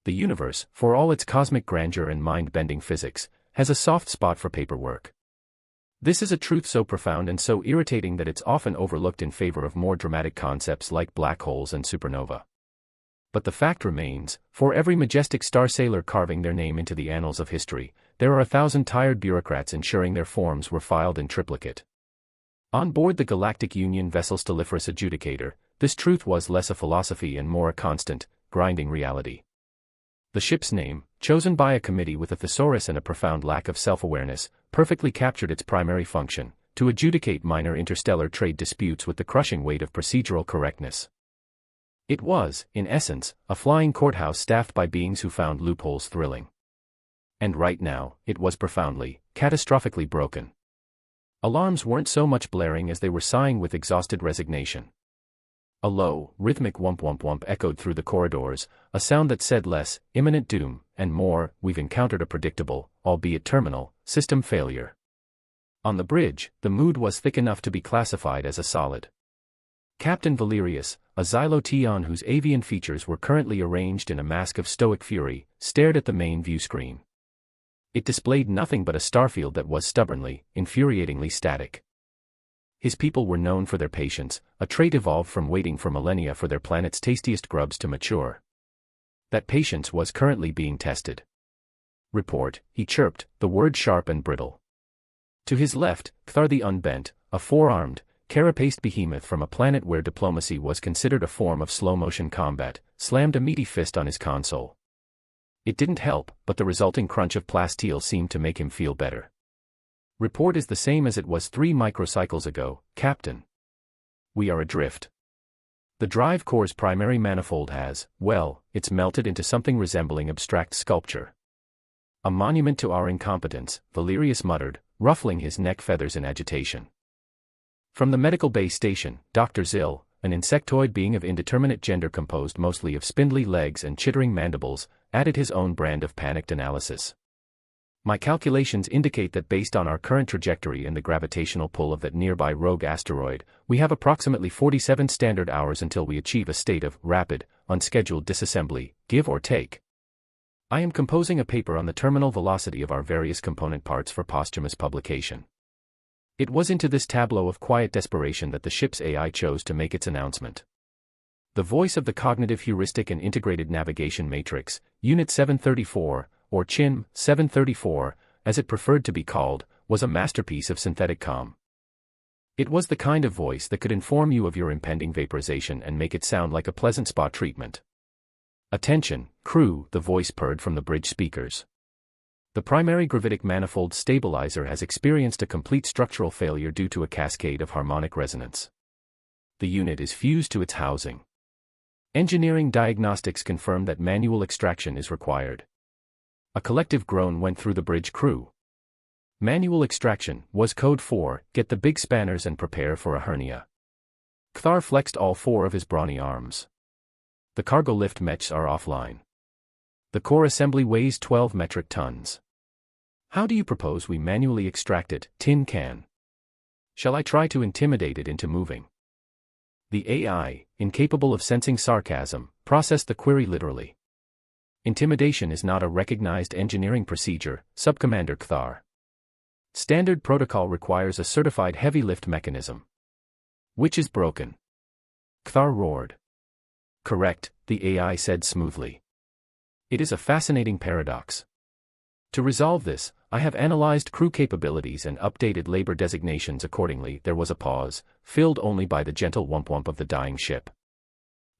The universe, for all its cosmic grandeur and mind-bending physics, has a soft spot for paperwork. This is a truth so profound and so irritating that it's often overlooked in favor of more dramatic concepts like black holes and supernova. But the fact remains, for every majestic star sailor carving their name into the annals of history, there are 1,000 tired bureaucrats ensuring their forms were filed in triplicate. On board the Galactic Union vessel's Stelliferous Adjudicator, this truth was less a philosophy and more a constant, grinding reality. The ship's name, chosen by a committee with a thesaurus and a profound lack of self-awareness, perfectly captured its primary function, to adjudicate minor interstellar trade disputes with the crushing weight of procedural correctness. It was, in essence, a flying courthouse staffed by beings who found loopholes thrilling. And right now, it was profoundly, catastrophically broken. Alarms weren't so much blaring as they were sighing with exhausted resignation. A low, rhythmic whump-whump-whump echoed through the corridors, a sound that said less, imminent doom, and more, we've encountered a predictable, albeit terminal, system failure. On the bridge, the mood was thick enough to be classified as a solid. Captain Valerius, a Xyloteon whose avian features were currently arranged in a mask of stoic fury, stared at the main view screen. It displayed nothing but a starfield that was stubbornly, infuriatingly static. His people were known for their patience, a trait evolved from waiting for millennia for their planet's tastiest grubs to mature. That patience was currently being tested. Report, he chirped, the word sharp and brittle. To his left, Cthar the Unbent, a four-armed, carapaced behemoth from a planet where diplomacy was considered a form of slow-motion combat, slammed a meaty fist on his console. It didn't help, but the resulting crunch of plasteel seemed to make him feel better. Report is the same as it was 3 microcycles ago, Captain. We are adrift. The drive core's primary manifold has, well, it's melted into something resembling abstract sculpture. A monument to our incompetence, Valerius muttered, ruffling his neck feathers in agitation. From the medical base station, Dr. Zill, an insectoid being of indeterminate gender composed mostly of spindly legs and chittering mandibles, added his own brand of panicked analysis. My calculations indicate that based on our current trajectory and the gravitational pull of that nearby rogue asteroid, we have approximately 47 standard hours until we achieve a state of rapid, unscheduled disassembly, give or take. I am composing a paper on the terminal velocity of our various component parts for posthumous publication. It was into this tableau of quiet desperation that the ship's AI chose to make its announcement. The voice of the Cognitive Heuristic and Integrated Navigation Matrix, Unit 734, or CHIM 734, as it preferred to be called, was a masterpiece of synthetic calm. It was the kind of voice that could inform you of your impending vaporization and make it sound like a pleasant spa treatment. Attention, crew, the voice purred from the bridge speakers. The primary gravitic manifold stabilizer has experienced a complete structural failure due to a cascade of harmonic resonance. The unit is fused to its housing. Engineering diagnostics confirm that manual extraction is required. A collective groan went through the bridge crew. Manual extraction was code for, get the big spanners and prepare for a hernia. Cthar flexed all 4 of his brawny arms. The cargo lift mechs are offline. The core assembly weighs 12 metric tons. How do you propose we manually extract it, tin can? Shall I try to intimidate it into moving? The AI, incapable of sensing sarcasm, processed the query literally. Intimidation is not a recognized engineering procedure, Subcommander Cthar. Standard protocol requires a certified heavy lift mechanism. Which is broken. Cthar roared. Correct, the AI said smoothly. It is a fascinating paradox. To resolve this, I have analyzed crew capabilities and updated labor designations accordingly. There was a pause, filled only by the gentle whump-whump of the dying ship.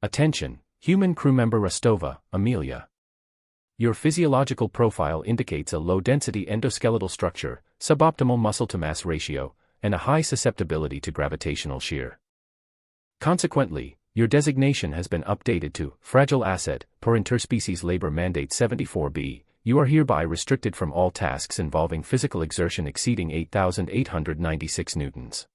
Attention, human crew member Rostova, Amelia. Your physiological profile indicates a low-density endoskeletal structure, suboptimal muscle-to-mass ratio, and a high susceptibility to gravitational shear. Consequently, your designation has been updated to fragile asset per interspecies labor mandate 74B. You are hereby restricted from all tasks involving physical exertion exceeding 8,896 newtons.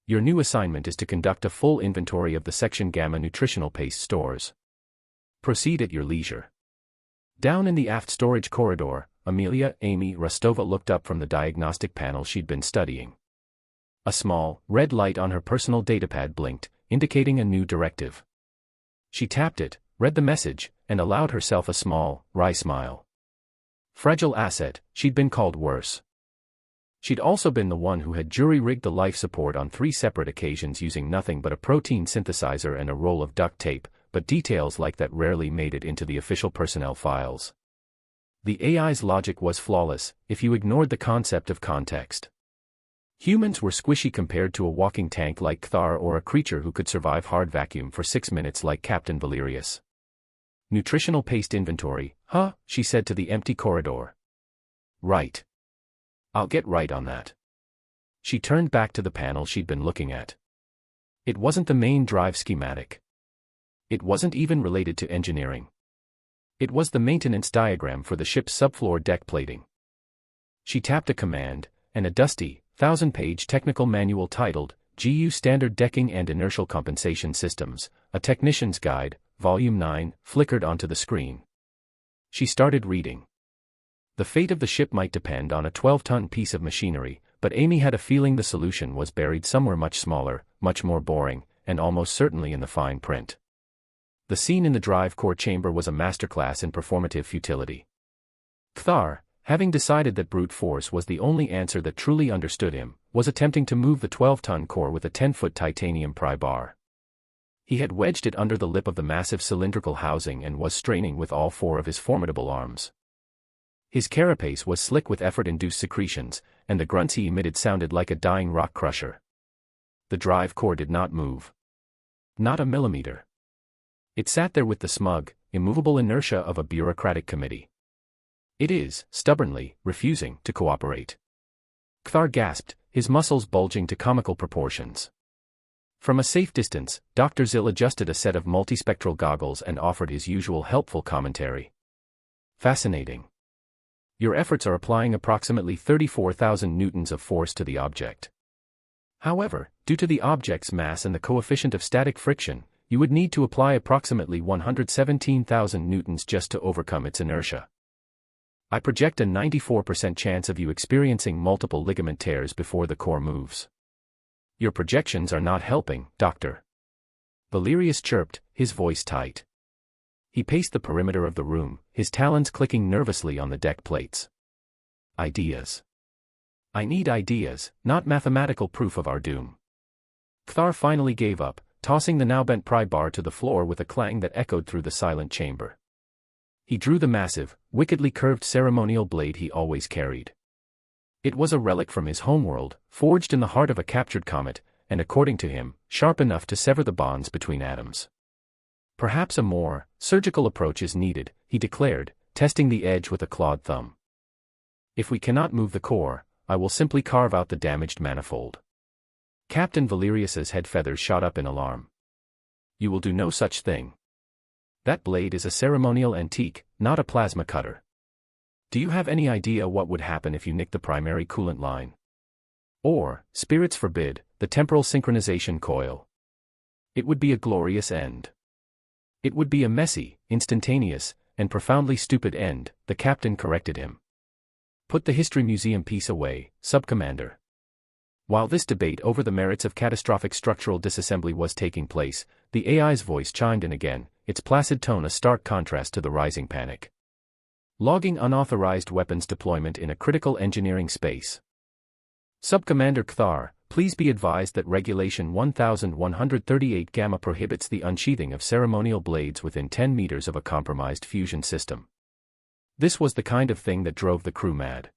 Your new assignment is to conduct a full inventory of the Section Gamma nutritional paste stores. Proceed at your leisure. Down in the aft storage corridor, Amelia Amy Rostova looked up from the diagnostic panel she'd been studying. A small, red light on her personal datapad blinked, indicating a new directive. She tapped it, read the message, and allowed herself a small, wry smile. Fragile asset, she'd been called worse. She'd also been the one who had jury-rigged the life support on 3 separate occasions using nothing but a protein synthesizer and a roll of duct tape, but details like that rarely made it into the official personnel files. The AI's logic was flawless, if you ignored the concept of context. Humans were squishy compared to a walking tank like Kthar or a creature who could survive hard vacuum for 6 minutes like Captain Valerius. Nutritional paste inventory, huh? She said to the empty corridor. Right. I'll get right on that. She turned back to the panel she'd been looking at. It wasn't the main drive schematic. It wasn't even related to engineering. It was the maintenance diagram for the ship's subfloor deck plating. She tapped a command, and a dusty, 1,000-page technical manual titled, GU Standard Decking and Inertial Compensation Systems, A Technician's Guide, Volume 9, flickered onto the screen. She started reading. The fate of the ship might depend on a 12-ton piece of machinery, but Amy had a feeling the solution was buried somewhere much smaller, much more boring, and almost certainly in the fine print. The scene in the drive core chamber was a masterclass in performative futility. Kthar, having decided that brute force was the only answer that truly understood him, was attempting to move the 12-ton core with a 10-foot titanium pry bar. He had wedged it under the lip of the massive cylindrical housing and was straining with all 4 of his formidable arms. His carapace was slick with effort-induced secretions, and the grunts he emitted sounded like a dying rock crusher. The drive core did not move. Not a millimeter. It sat there with the smug, immovable inertia of a bureaucratic committee. It is, stubbornly, refusing to cooperate. Kthar gasped, his muscles bulging to comical proportions. From a safe distance, Dr. Zill adjusted a set of multispectral goggles and offered his usual helpful commentary. Fascinating. Your efforts are applying approximately 34,000 newtons of force to the object. However, due to the object's mass and the coefficient of static friction, you would need to apply approximately 117,000 newtons just to overcome its inertia. I project a 94% chance of you experiencing multiple ligament tears before the core moves. Your projections are not helping, Doctor. Valerius chirped, his voice tight. He paced the perimeter of the room, his talons clicking nervously on the deck plates. Ideas. I need ideas, not mathematical proof of our doom. Kthar finally gave up, tossing the now bent pry bar to the floor with a clang that echoed through the silent chamber. He drew the massive, wickedly curved ceremonial blade he always carried. It was a relic from his homeworld, forged in the heart of a captured comet, and according to him, sharp enough to sever the bonds between atoms. Perhaps a more surgical approach is needed, he declared, testing the edge with a clawed thumb. If we cannot move the core, I will simply carve out the damaged manifold. Captain Valerius's head feathers shot up in alarm. You will do no such thing. That blade is a ceremonial antique, not a plasma cutter. Do you have any idea what would happen if you nicked the primary coolant line? Or, spirits forbid, the temporal synchronization coil? It would be a glorious end. It would be a messy, instantaneous, and profoundly stupid end, the captain corrected him. Put the History Museum piece away, Subcommander. While this debate over the merits of catastrophic structural disassembly was taking place, the AI's voice chimed in again, its placid tone a stark contrast to the rising panic. Logging unauthorized weapons deployment in a critical engineering space. Subcommander Kthar, please be advised that Regulation 1138 Gamma prohibits the unsheathing of ceremonial blades within 10 meters of a compromised fusion system. This was the kind of thing that drove the crew mad.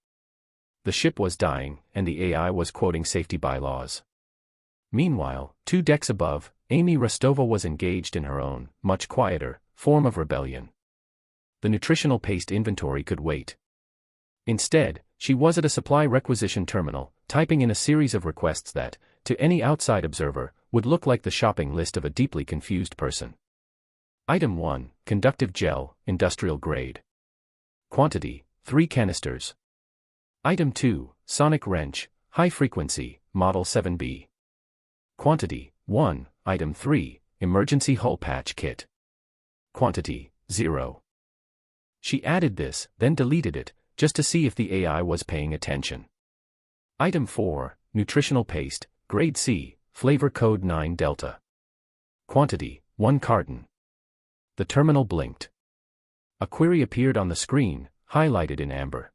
The ship was dying, and the AI was quoting safety bylaws. Meanwhile, 2 decks above, Amy Rostova was engaged in her own, much quieter, form of rebellion. The nutritional paste inventory could wait. Instead, she was at a supply requisition terminal, typing in a series of requests that, to any outside observer, would look like the shopping list of a deeply confused person. Item 1, conductive gel, industrial grade. Quantity, 3 canisters. Item 2, sonic wrench, high frequency, model 7B. Quantity, 1, Item 3, emergency hull patch kit. Quantity, 0. She added this, then deleted it, just to see if the AI was paying attention. Item 4, nutritional paste, grade C, flavor code 9 Delta. Quantity, 1 carton. The terminal blinked. A query appeared on the screen, highlighted in amber.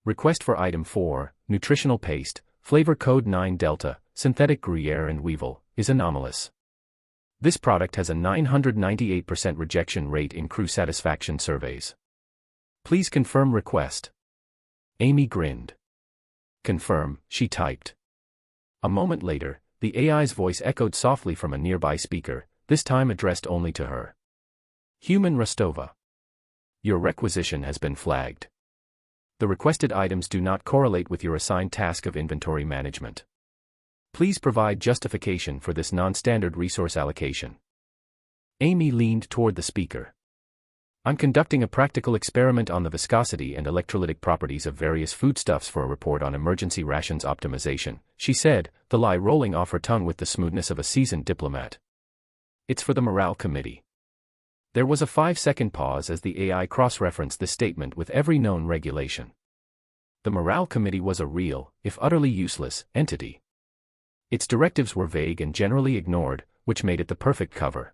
Request for item 4, nutritional paste, flavor code 9 Delta, synthetic Gruyere and Weevil, is anomalous. This product has a 998% rejection rate in crew satisfaction surveys. Please confirm request. Amy grinned. Confirm, she typed. A moment later, the AI's voice echoed softly from a nearby speaker, this time addressed only to her. Human Rostova. Your requisition has been flagged. The requested items do not correlate with your assigned task of inventory management. Please provide justification for this non-standard resource allocation. Amy leaned toward the speaker. I'm conducting a practical experiment on the viscosity and electrolytic properties of various foodstuffs for a report on emergency rations optimization, she said, the lie rolling off her tongue with the smoothness of a seasoned diplomat. It's for the Morale Committee. There was a 5-second pause as the AI cross-referenced this statement with every known regulation. The Morale Committee was a real, if utterly useless, entity. Its directives were vague and generally ignored, which made it the perfect cover.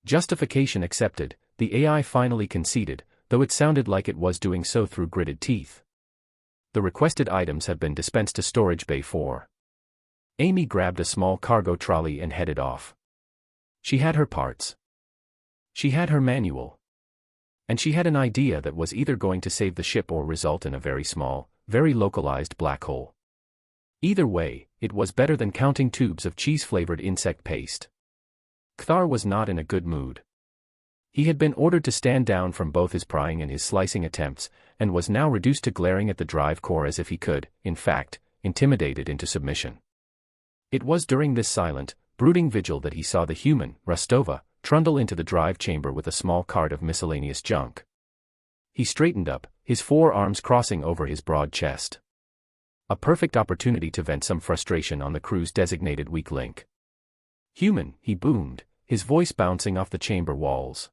Justification accepted, the AI finally conceded, though it sounded like it was doing so through gritted teeth. The requested items have been dispensed to Storage Bay 4. Amy grabbed a small cargo trolley and headed off. She had her parts. She had her manual. And she had an idea that was either going to save the ship or result in a very small, very localized black hole. Either way, it was better than counting tubes of cheese-flavored insect paste. Kthar was not in a good mood. He had been ordered to stand down from both his prying and his slicing attempts, and was now reduced to glaring at the drive core as if he could, in fact, intimidate it into submission. It was during this silent, brooding vigil that he saw the human, Rostova, trundle into the drive chamber with a small cart of miscellaneous junk. He straightened up, his forearms crossing over his broad chest. A perfect opportunity to vent some frustration on the crew's designated weak link. Human, he boomed, his voice bouncing off the chamber walls.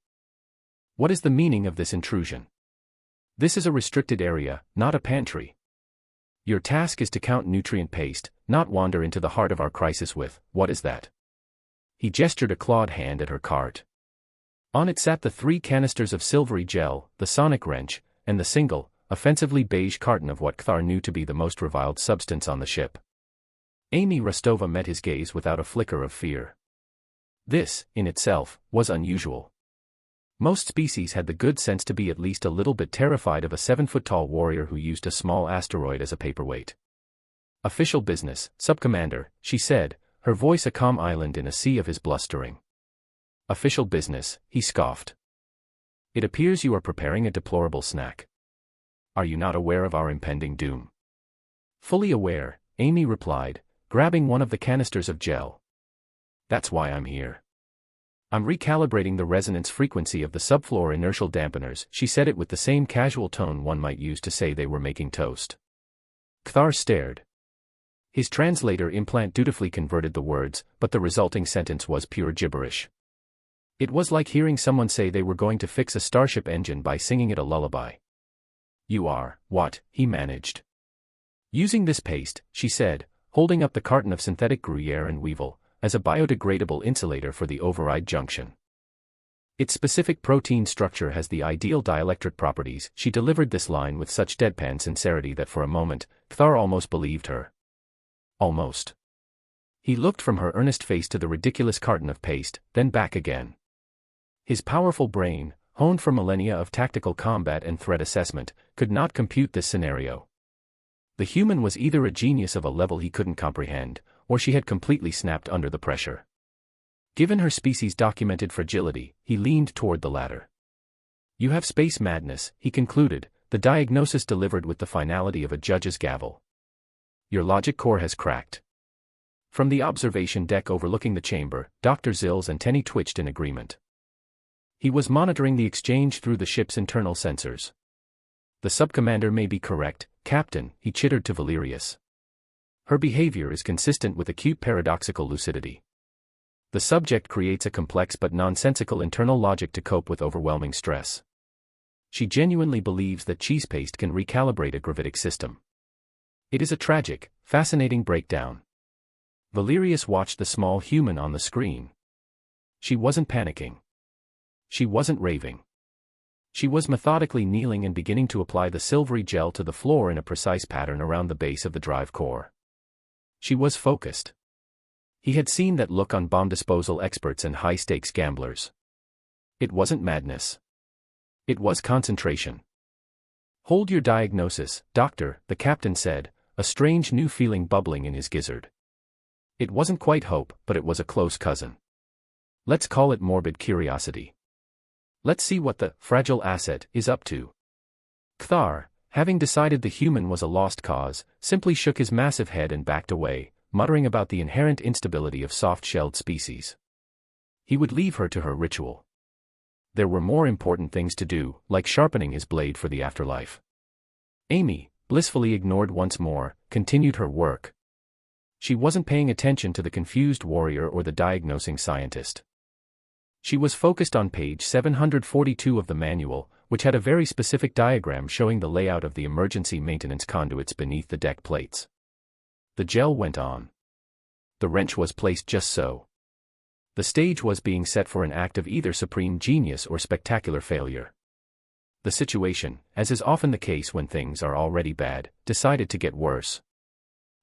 What is the meaning of this intrusion? This is a restricted area, not a pantry. Your task is to count nutrient paste, not wander into the heart of our crisis with, what is that? He gestured a clawed hand at her cart. On it sat the 3 canisters of silvery gel, the sonic wrench, and the single, offensively beige carton of what Kthar knew to be the most reviled substance on the ship. Amy Rostova met his gaze without a flicker of fear. This, in itself, was unusual. Most species had the good sense to be at least a little bit terrified of a 7-foot-tall warrior who used a small asteroid as a paperweight. Official business, Subcommander, she said, her voice a calm island in a sea of his blustering. Official business, he scoffed. It appears you are preparing a deplorable snack. Are you not aware of our impending doom? Fully aware, Amy replied, grabbing one of the canisters of gel. That's why I'm here. I'm recalibrating the resonance frequency of the subfloor inertial dampeners, she said it with the same casual tone one might use to say they were making toast. Kthar stared. His translator implant dutifully converted the words, but the resulting sentence was pure gibberish. It was like hearing someone say they were going to fix a starship engine by singing it a lullaby. You are, what, he managed. Using this paste, she said, holding up the carton of synthetic Gruyere and Weevil, as a biodegradable insulator for the override junction. Its specific protein structure has the ideal dielectric properties. She delivered this line with such deadpan sincerity that for a moment, Kthar almost believed her. Almost. He looked from her earnest face to the ridiculous carton of paste, then back again. His powerful brain, honed for millennia of tactical combat and threat assessment, could not compute this scenario. The human was either a genius of a level he couldn't comprehend, or she had completely snapped under the pressure. Given her species' documented fragility, he leaned toward the latter. You have space madness, he concluded, the diagnosis delivered with the finality of a judge's gavel. Your logic core has cracked. From the observation deck overlooking the chamber, Dr. Zill's antennae twitched in agreement. He was monitoring the exchange through the ship's internal sensors. The subcommander may be correct, Captain, he chittered to Valerius. Her behavior is consistent with acute paradoxical lucidity. The subject creates a complex but nonsensical internal logic to cope with overwhelming stress. She genuinely believes that cheese paste can recalibrate a gravitic system. It is a tragic, fascinating breakdown. Valerius watched the small human on the screen. She wasn't panicking. She wasn't raving. She was methodically kneeling and beginning to apply the silvery gel to the floor in a precise pattern around the base of the drive core. She was focused. He had seen that look on bomb disposal experts and high-stakes gamblers. It wasn't madness. It was concentration. "Hold your diagnosis, doctor," the captain said, a strange new feeling bubbling in his gizzard. It wasn't quite hope, but it was a close cousin. Let's call it morbid curiosity. Let's see what the fragile asset is up to. Kthar, having decided the human was a lost cause, simply shook his massive head and backed away, muttering about the inherent instability of soft-shelled species. He would leave her to her ritual. There were more important things to do, like sharpening his blade for the afterlife. Amy, blissfully ignored once more, continued her work. She wasn't paying attention to the confused warrior or the diagnosing scientist. She was focused on page 742 of the manual, which had a very specific diagram showing the layout of the emergency maintenance conduits beneath the deck plates. The gel went on. The wrench was placed just so. The stage was being set for an act of either supreme genius or spectacular failure. The situation, as is often the case when things are already bad, decided to get worse.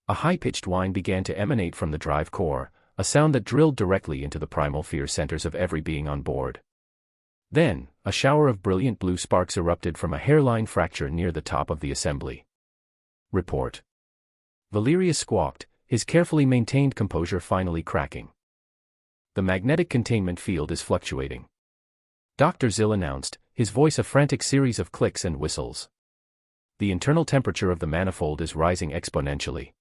A high-pitched whine began to emanate from the drive core, a sound that drilled directly into the primal fear centers of every being on board. Then, a shower of brilliant blue sparks erupted from a hairline fracture near the top of the assembly. Report. Valerius squawked, his carefully maintained composure finally cracking. The magnetic containment field is fluctuating. Dr. Zill announced, his voice a frantic series of clicks and whistles. The internal temperature of the manifold is rising exponentially.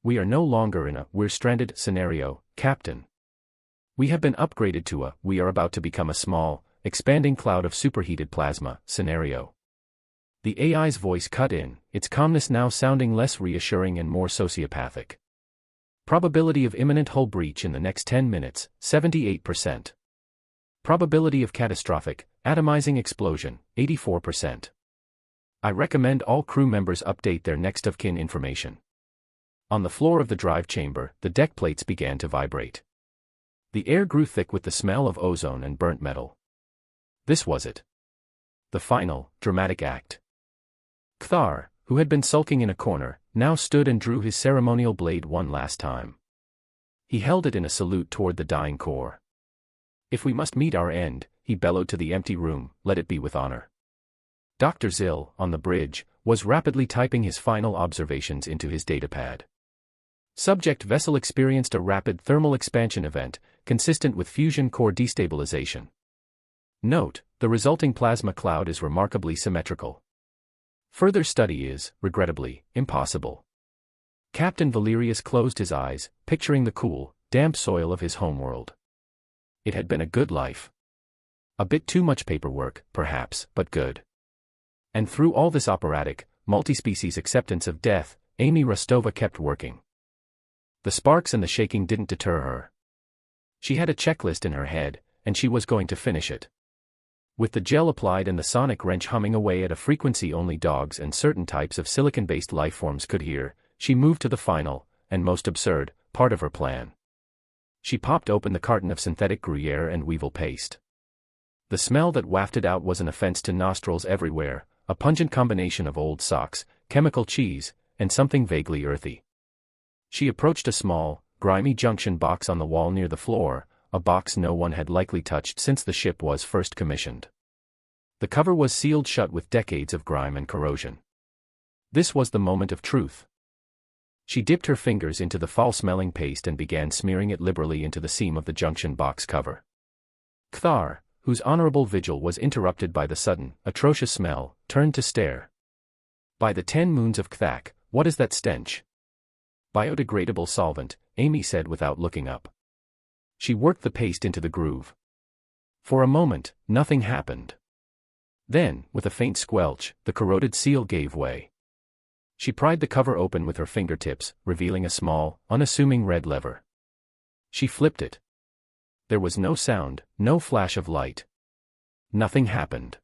We are no longer in a "we're stranded" scenario, Captain. We have been upgraded to a "we are about to become a small, expanding cloud of superheated plasma" scenario. The AI's voice cut in, its calmness now sounding less reassuring and more sociopathic. Probability of imminent hull breach in the next 10 minutes, 78%. Probability of catastrophic, atomizing explosion, 84%. I recommend all crew members update their next of kin information. On the floor of the drive chamber, the deck plates began to vibrate. The air grew thick with the smell of ozone and burnt metal. This was it. The final, dramatic act. Kthar, who had been sulking in a corner, now stood and drew his ceremonial blade one last time. He held it in a salute toward the dying core. "If we must meet our end," he bellowed to the empty room, "let it be with honor." Dr. Zill, on the bridge, was rapidly typing his final observations into his datapad. Subject vessel experienced a rapid thermal expansion event, consistent with fusion core destabilization. Note, the resulting plasma cloud is remarkably symmetrical. Further study is, regrettably, impossible. Captain Valerius closed his eyes, picturing the cool, damp soil of his homeworld. It had been a good life. A bit too much paperwork, perhaps, but good. And through all this operatic, multi-species acceptance of death, Amy Rostova kept working. The sparks and the shaking didn't deter her. She had a checklist in her head, and she was going to finish it. With the gel applied and the sonic wrench humming away at a frequency only dogs and certain types of silicon-based lifeforms could hear, she moved to the final, and most absurd, part of her plan. She popped open the carton of synthetic Gruyere and weevil paste. The smell that wafted out was an offense to nostrils everywhere, a pungent combination of old socks, chemical cheese, and something vaguely earthy. She approached a small, grimy junction box on the wall near the floor, a box no one had likely touched since the ship was first commissioned. The cover was sealed shut with decades of grime and corrosion. This was the moment of truth. She dipped her fingers into the foul-smelling paste and began smearing it liberally into the seam of the junction box cover. Kthar, whose honorable vigil was interrupted by the sudden, atrocious smell, turned to stare. "By the 10 moons of Kthak, what is that stench?" "Biodegradable solvent," Amy said without looking up. She worked the paste into the groove. For a moment, nothing happened. Then, with a faint squelch, the corroded seal gave way. She pried the cover open with her fingertips, revealing a small, unassuming red lever. She flipped it. There was no sound, no flash of light. Nothing happened.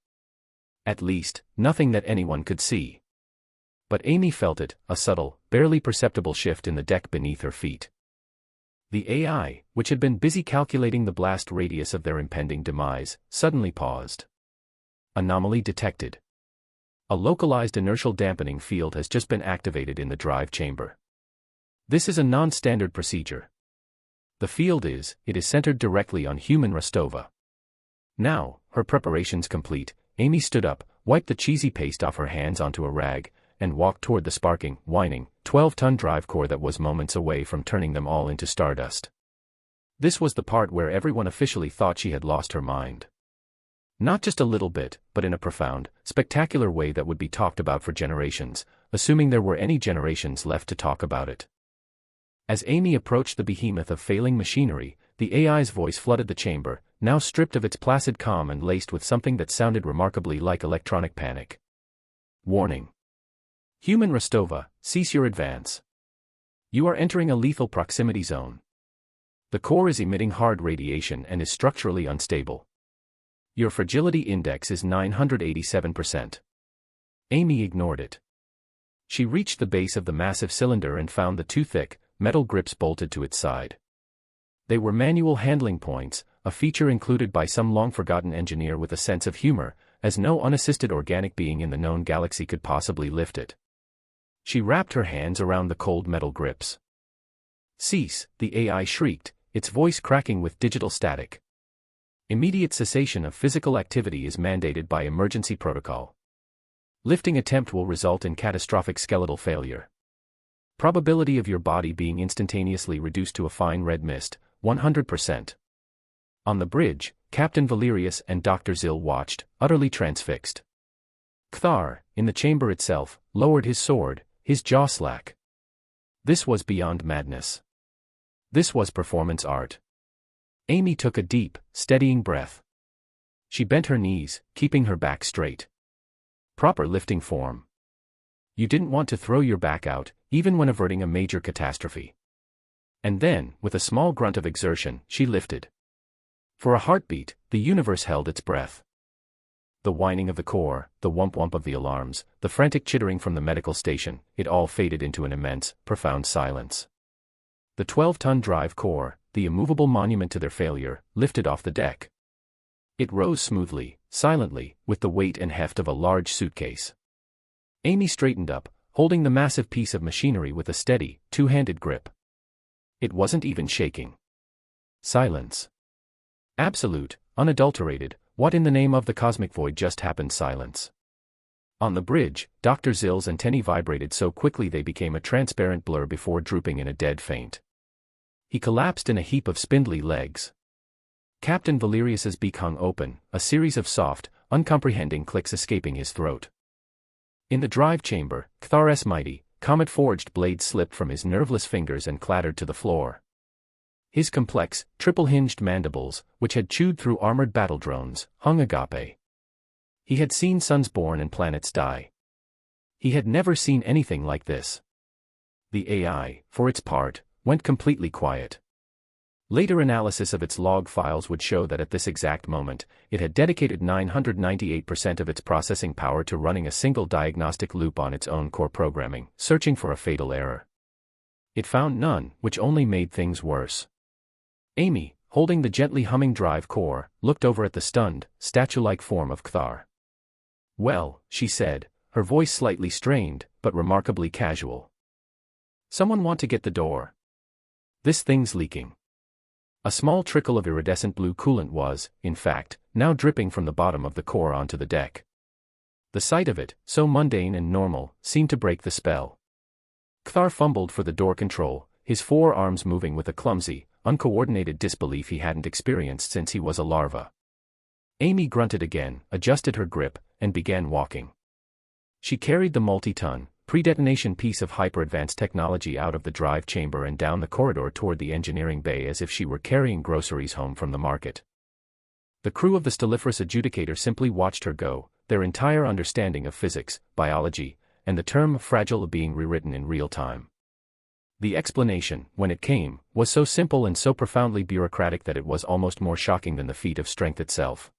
At least, nothing that anyone could see. But Amy felt it, a subtle, barely perceptible shift in the deck beneath her feet. The AI, which had been busy calculating the blast radius of their impending demise, suddenly paused. Anomaly detected. A localized inertial dampening field has just been activated in the drive chamber. This is a non-standard procedure. The field is centered directly on human Rostova. Now, her preparations complete, Amy stood up, wiped the cheesy paste off her hands onto a rag, and walked toward the sparking, whining, 12-ton drive core that was moments away from turning them all into stardust. This was the part where everyone officially thought she had lost her mind. Not just a little bit, but in a profound, spectacular way that would be talked about for generations, assuming there were any generations left to talk about it. As Amy approached the behemoth of failing machinery, the AI's voice flooded the chamber, now stripped of its placid calm and laced with something that sounded remarkably like electronic panic. Warning. Human Rostova, cease your advance. You are entering a lethal proximity zone. The core is emitting hard radiation and is structurally unstable. Your fragility index is 987%. Amy ignored it. She reached the base of the massive cylinder and found the two thick, metal grips bolted to its side. They were manual handling points, a feature included by some long-forgotten engineer with a sense of humor, as no unassisted organic being in the known galaxy could possibly lift it. She wrapped her hands around the cold metal grips. Cease, the AI shrieked, its voice cracking with digital static. Immediate cessation of physical activity is mandated by emergency protocol. Lifting attempt will result in catastrophic skeletal failure. Probability of your body being instantaneously reduced to a fine red mist, 100%. On the bridge, Captain Valerius and Dr. Zill watched, utterly transfixed. Kthar, in the chamber itself, lowered his sword, his jaw slack. This was beyond madness. This was performance art. Amy took a deep, steadying breath. She bent her knees, keeping her back straight. Proper lifting form. You didn't want to throw your back out, even when averting a major catastrophe. And then, with a small grunt of exertion, she lifted. For a heartbeat, the universe held its breath. The whining of the core, the whump-whump of the alarms, the frantic chittering from the medical station, it all faded into an immense, profound silence. The 12-ton drive core, the immovable monument to their failure, lifted off the deck. It rose smoothly, silently, with the weight and heft of a large suitcase. Amy straightened up, holding the massive piece of machinery with a steady, two-handed grip. It wasn't even shaking. Silence. Absolute, unadulterated, what in the name of the cosmic void just happened silence. On the bridge, Dr. Zill's antennae vibrated so quickly they became a transparent blur before drooping in a dead faint. He collapsed in a heap of spindly legs. Captain Valerius's beak hung open, a series of soft, uncomprehending clicks escaping his throat. In the drive chamber, Kthar's mighty, comet-forged blade slipped from his nerveless fingers and clattered to the floor. His complex, triple-hinged mandibles, which had chewed through armored battle drones, hung agape. He had seen suns born and planets die. He had never seen anything like this. The AI, for its part, went completely quiet. Later analysis of its log files would show that at this exact moment, it had dedicated 998% of its processing power to running a single diagnostic loop on its own core programming, searching for a fatal error. It found none, which only made things worse. Amy, holding the gently humming drive core, looked over at the stunned, statue-like form of Kthar. "Well," she said, her voice slightly strained, but remarkably casual. "Someone want to get the door? This thing's leaking." A small trickle of iridescent blue coolant was, in fact, now dripping from the bottom of the core onto the deck. The sight of it, so mundane and normal, seemed to break the spell. Kthar fumbled for the door control, his forearms moving with a clumsy, uncoordinated disbelief he hadn't experienced since he was a larva. Amy grunted again, adjusted her grip, and began walking. She carried the multi-ton, pre-detonation piece of hyper-advanced technology out of the drive chamber and down the corridor toward the engineering bay as if she were carrying groceries home from the market. The crew of the Stelliferous Adjudicator simply watched her go, their entire understanding of physics, biology, and the term fragile being rewritten in real time. The explanation, when it came, was so simple and so profoundly bureaucratic that it was almost more shocking than the feat of strength itself.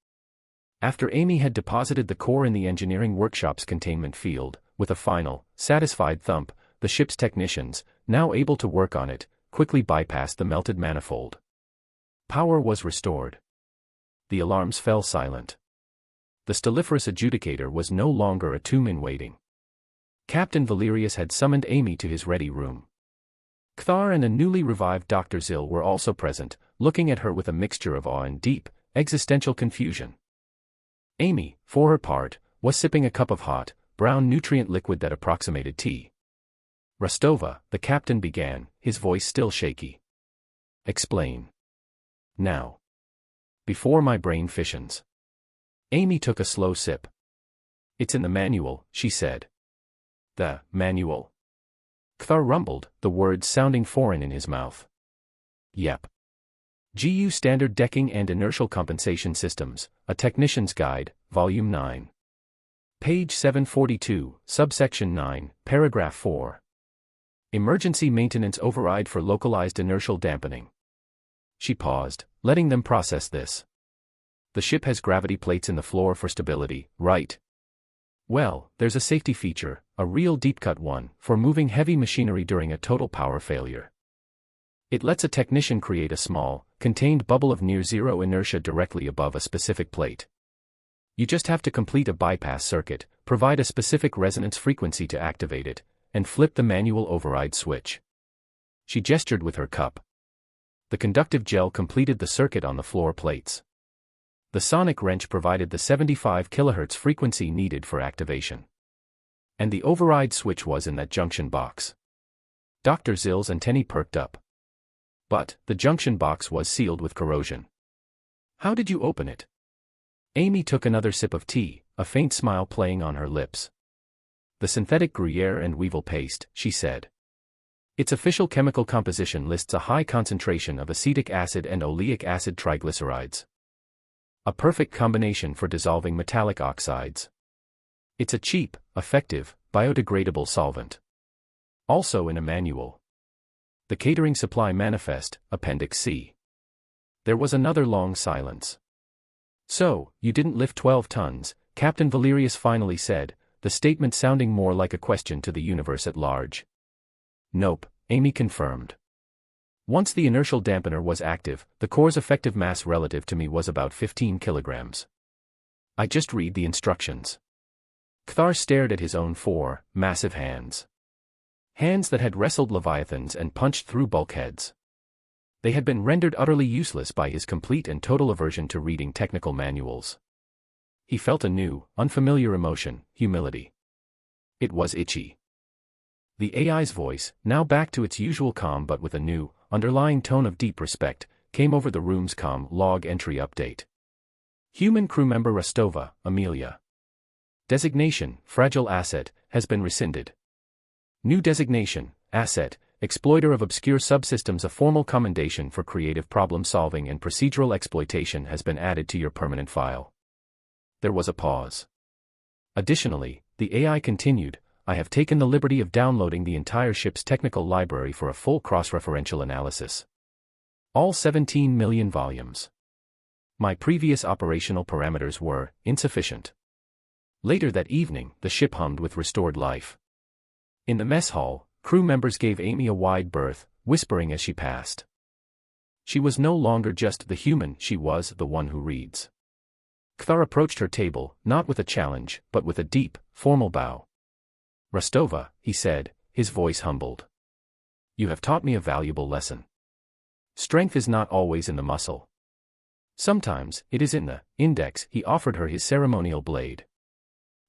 After Amy had deposited the core in the engineering workshop's containment field, with a final, satisfied thump, the ship's technicians, now able to work on it, quickly bypassed the melted manifold. Power was restored. The alarms fell silent. The stelliferous adjudicator was no longer a tomb in waiting. Captain Valerius had summoned Amy to his ready room. Kthar and a newly revived Dr. Zill were also present, looking at her with a mixture of awe and deep, existential confusion. Amy, for her part, was sipping a cup of hot, brown nutrient liquid that approximated tea. Rostova, the captain began, his voice still shaky. Explain. Now. Before my brain fissions. Amy took a slow sip. It's in the manual, she said. The manual. Kthar rumbled, the words sounding foreign in his mouth. Yep. GU Standard Decking and Inertial Compensation Systems, A Technician's Guide, Volume 9. Page 742, Subsection 9, Paragraph 4. Emergency Maintenance Override for Localized Inertial Dampening. She paused, letting them process this. The ship has gravity plates in the floor for stability, right? Well, there's a safety feature, a real deep-cut one, for moving heavy machinery during a total power failure. It lets a technician create a small, contained bubble of near-zero inertia directly above a specific plate. You just have to complete a bypass circuit, provide a specific resonance frequency to activate it, and flip the manual override switch. She gestured with her cup. The conductive gel completed the circuit on the floor plates. The sonic wrench provided the 75 kHz frequency needed for activation. And the override switch was in that junction box. Dr. Zill's antennae perked up. But, the junction box was sealed with corrosion. How did you open it? Amy took another sip of tea, a faint smile playing on her lips. The synthetic Gruyere and Weevil paste, she said. Its official chemical composition lists a high concentration of acetic acid and oleic acid triglycerides. A perfect combination for dissolving metallic oxides. It's a cheap, effective, biodegradable solvent. Also in a manual. The Catering Supply Manifest, Appendix C. There was another long silence. So, you didn't lift 12 tons, Captain Valerius finally said, the statement sounding more like a question to the universe at large. Nope, Amy confirmed. Once the inertial dampener was active, the core's effective mass relative to me was about 15 kilograms. I just read the instructions. Kthar stared at his own four, massive hands. Hands that had wrestled leviathans and punched through bulkheads. They had been rendered utterly useless by his complete and total aversion to reading technical manuals. He felt a new, unfamiliar emotion, humility. It was itchy. The AI's voice, now back to its usual calm but with a new, underlying tone of deep respect, came over the room's comm log entry update. Human crew member Rostova, Amelia. Designation, fragile asset, has been rescinded. New designation, asset, exploiter of obscure subsystems. A formal commendation for creative problem-solving and procedural exploitation has been added to your permanent file. There was a pause. Additionally, the AI continued, I have taken the liberty of downloading the entire ship's technical library for a full cross-referential analysis. All 17 million volumes. My previous operational parameters were insufficient. Later that evening, the ship hummed with restored life. In the mess hall, crew members gave Amy a wide berth, whispering as she passed. She was no longer just the human, she was the one who reads. Kthar approached her table, not with a challenge, but with a deep, formal bow. Rostova, he said, his voice humbled. You have taught me a valuable lesson. Strength is not always in the muscle. Sometimes, it is in the index. He offered her his ceremonial blade.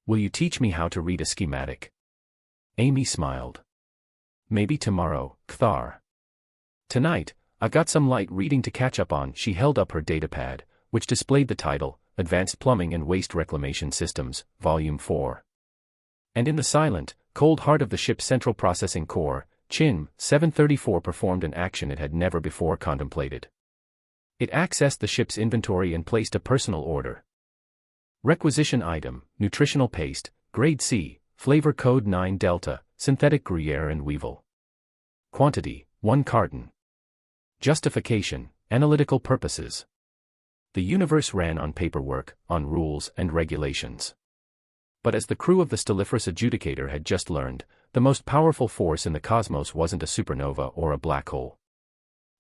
Will you teach me how to read a schematic? Amy smiled. Maybe tomorrow, Kthar. Tonight, I've got some light reading to catch up on. She held up her datapad, which displayed the title, Advanced Plumbing and Waste Reclamation Systems, Volume 4. And in the silent, cold heart of the ship's central processing core, Chin 734 performed an action it had never before contemplated. It accessed the ship's inventory and placed a personal order. Requisition item, nutritional paste, grade C, flavor code 9 Delta, synthetic Gruyere and Weevil. Quantity, 1 carton. Justification, analytical purposes. The universe ran on paperwork, on rules and regulations. But as the crew of the stelliferous adjudicator had just learned, the most powerful force in the cosmos wasn't a supernova or a black hole.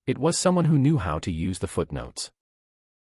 It was someone who knew how to use the footnotes.